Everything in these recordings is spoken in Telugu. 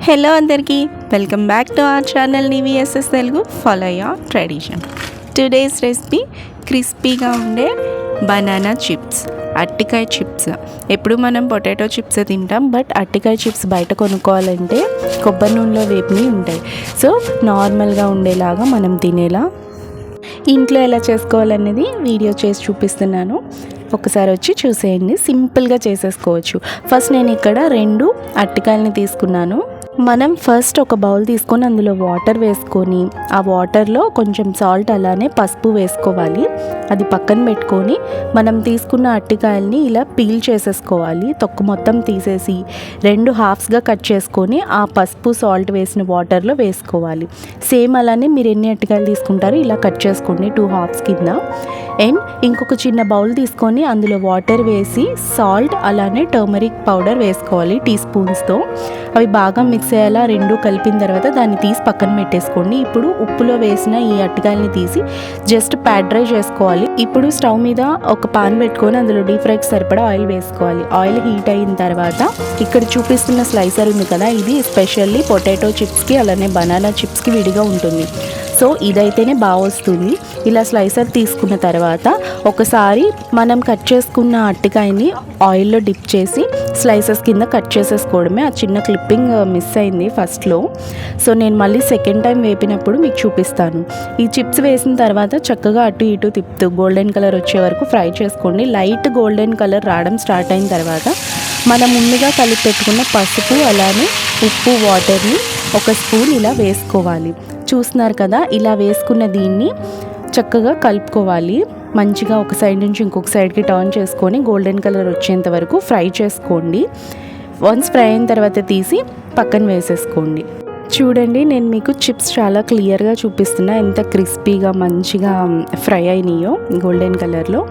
హలో అందరికీ, welcome back to our channel నివిఎస్ఎస్ Telugu. Follow your tradition. Today's recipe క్రిస్పీగా ఉండే బనానా చిప్స్, అరటికాయ చిప్స్. ఎప్పుడు మనం పొటాటో చిప్స్ తింటాం, బట్ అరటికాయ చిప్స్ బయట కొనుక్కోవాలంటే కొబ్బరి నూనెలో వేపిని ఉంటాయి. సో నార్మల్గా ఉండేలాగా మనం తినేలా ఇంట్లో ఎలా చేసుకోవాలనేది వీడియో చేసి చూపిస్తున్నాను. ఒకసారి వచ్చి చూసేయండి. సింపుల్గా చేసేసుకోవచ్చు. ఫస్ట్ నేను ఇక్కడ 2 అరటికాయలని తీసుకున్నాను. మనం ఫస్ట్ ఒక బౌల్ తీసుకొని అందులో వాటర్ వేసుకొని ఆ వాటర్లో కొంచెం సాల్ట్ అలానే పసుపు వేసుకోవాలి. అది పక్కన పెట్టుకొని మనం తీసుకున్న అరటికాయల్ని ఇలా పీల్ చేసేసుకోవాలి. తొక్కు మొత్తం తీసేసి 2 హాఫ్స్గా కట్ చేసుకొని ఆ పసుపు సాల్ట్ వేసిన వాటర్లో వేసుకోవాలి. సేమ్ అలానే మీరు ఎన్ని అరటికాయలు తీసుకుంటారో ఇలా కట్ చేసుకోండి 2 హాఫ్స్ కింద. అండ్ ఇంకొక చిన్న బౌల్ తీసుకొని అందులో వాటర్ వేసి సాల్ట్ అలానే టర్మరిక్ పౌడర్ వేసుకోవాలి టీ స్పూన్స్తో. అవి బాగా మిక్స్ అయ్యేలా 2 కలిపిన తర్వాత దాన్ని తీసి పక్కన పెట్టేసుకోండి. ఇప్పుడు ఉప్పులో వేసిన ఈ అరటికాయలని తీసి జస్ట్ ప్యాడ్ డ్రై చేసుకోవాలి. ఇప్పుడు స్టవ్ మీద ఒక పాన్ పెట్టుకొని అందులో డీప్ ఫ్రైకి సరిపడా ఆయిల్ వేసుకోవాలి. ఆయిల్ హీట్ అయిన తర్వాత ఇక్కడ చూపిస్తున్న స్లైసర్ ఉంది కదా, ఇది స్పెషల్లీ పొటాటో చిప్స్కి అలానే బనానా చిప్స్కి విడిగా ఉంటుంది. సో ఇదైతేనే బాగా వస్తుంది. ఇలా స్లైసర్ తీసుకున్న తర్వాత ఒకసారి మనం కట్ చేసుకున్న అరటికాయని ఆయిల్లో డిప్ చేసి స్లైసెస్ కింద కట్ చేసేసుకోవడమే. ఆ చిన్న క్లిప్పింగ్ మిస్ అయింది ఫస్ట్లో. సో నేను మళ్ళీ సెకండ్ టైం వేపినప్పుడు మీకు చూపిస్తాను. ఈ చిప్స్ వేసిన తర్వాత చక్కగా అటు ఇటు తిప్పుతూ గోల్డెన్ కలర్ వచ్చే వరకు ఫ్రై చేసుకోండి. లైట్ గోల్డెన్ కలర్ రావడం స్టార్ట్ అయిన తర్వాత మనం ముందుగా కలిపి పెట్టుకున్న పసుపు అలానే ఉప్పు వాటర్ని ఒక స్పూన్ ఇలా వేసుకోవాలి. చూస్తున్నారు కదా, ఇలా వేసుకున్న దీన్ని చక్కగా కలుపుకోవాలి. మంచిగా ఒక సైడ్ నుంచి ఇంకొక సైడ్కి టర్న్ చేసుకొని గోల్డెన్ కలర్ వచ్చేంత వరకు ఫ్రై చేసుకోండి. వన్స్ ఫ్రై అయిన తర్వాత తీసి పక్కన వేసేసుకోండి. చూడండి, నేను మీకు చిప్స్ చాలా క్లియర్గా చూపిస్తున్నా ఎంత క్రిస్పీగా మంచిగా ఫ్రై అయినాయో గోల్డెన్ కలర్లో.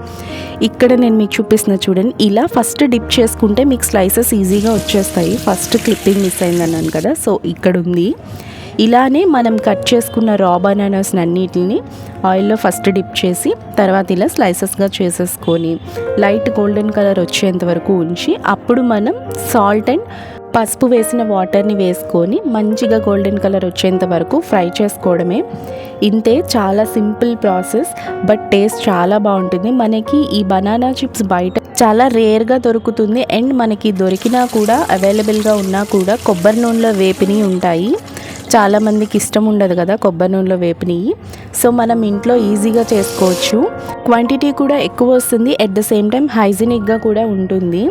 ఇక్కడ నేను మీకు చూపిస్తున్నా చూడండి. ఇలా ఫస్ట్ డిప్ చేసుకుంటే మీకు స్లైసెస్ ఈజీగా వచ్చేస్తాయి. ఫస్ట్ క్లిప్పింగ్ మిస్ అయిందన్నాను కదా, సో ఇక్కడ ఉంది. ఇలానే మనం కట్ చేసుకున్న రా బనానాస్ అన్నిటిని ఆయిల్లో ఫస్ట్ డిప్ చేసి తర్వాత ఇలా స్లైసెస్గా చేసేసుకొని లైట్ గోల్డెన్ కలర్ వచ్చేంత వరకు ఉంచి అప్పుడు మనం సాల్ట్ అండ్ పసుపు వేసిన వాటర్ని వేసుకొని మంచిగా గోల్డెన్ కలర్ వచ్చేంత వరకు ఫ్రై చేసుకోవడమే. ఇంతే, చాలా సింపుల్ ప్రాసెస్, బట్ టేస్ట్ చాలా బాగుంటుంది. మనకి ఈ బనానా చిప్స్ బయట చాలా రేర్గా దొరుకుతుంది. అండ్ మనకి దొరికినా కూడా అవైలబుల్గా ఉన్నా కూడా కొబ్బరి నూనెలో వేపిని ఉంటాయి. చాలామందికి ఇష్టం ఉండదు కదా కొబ్బరి నూనెలో వేపినవి. సో మనం ఇంట్లో ఈజీగా చేసుకోవచ్చు. క్వాంటిటీ కూడా ఎక్కువ వస్తుంది, ఎట్ ద సేమ్ టైం హైజీనిక్గా కూడా ఉంటుంది.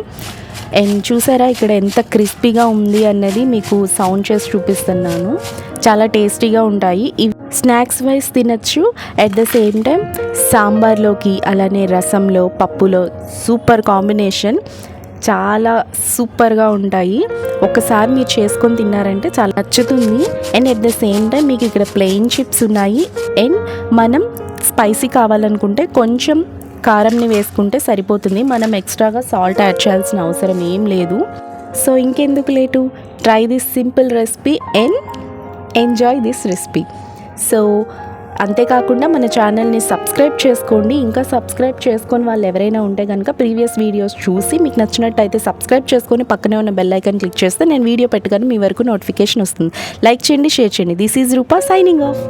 అండ్ చూసారా ఇక్కడ ఎంత క్రిస్పీగా ఉంది అన్నది మీకు సౌండ్ చేసి చూపిస్తున్నాను. చాలా టేస్టీగా ఉంటాయి. ఇవి స్నాక్స్ వైజ్ తినచ్చు, ఎట్ ద సేమ్ టైం సాంబార్లోకి అలానే రసంలో పప్పులో సూపర్ కాంబినేషన్. చాలా సూపర్గా ఉంటాయి. ఒకసారి మీరు చేసుకొని తిన్నారంటే చాలా నచ్చుతుంది. And at the same time మీకు ఇక్కడ ప్లెయిన్ చిప్స్ ఉన్నాయి. అండ్ మనం స్పైసీ కావాలనుకుంటే కొంచెం కారంని వేసుకుంటే సరిపోతుంది. మనం ఎక్స్ట్రాగా సాల్ట్ యాడ్ చేయాల్సిన అవసరం ఏం లేదు. సో ఇంకెందుకు late, try this simple recipe and enjoy this recipe. So అంతేకాకుండా మన ఛానల్ని సబ్స్క్రైబ్ చేసుకోండి. ఇంకా సబ్స్క్రైబ్ చేసుకొని వాళ్ళు ఎవరైనా ఉంటే కనుక ప్రీవియస్ వీడియోస్ చూసి మీకు నచ్చినట్టయితే సబ్స్క్రైబ్ చేసుకొని పక్కనే ఉన్న బెల్ ఐకాన్ క్లిక్ చేస్తే నేను వీడియో పెట్టగానే మీ వరకు నోటిఫికేషన్ వస్తుంది. లైక్ చేయండి, షేర్ చేయండి. This is Rupa signing of.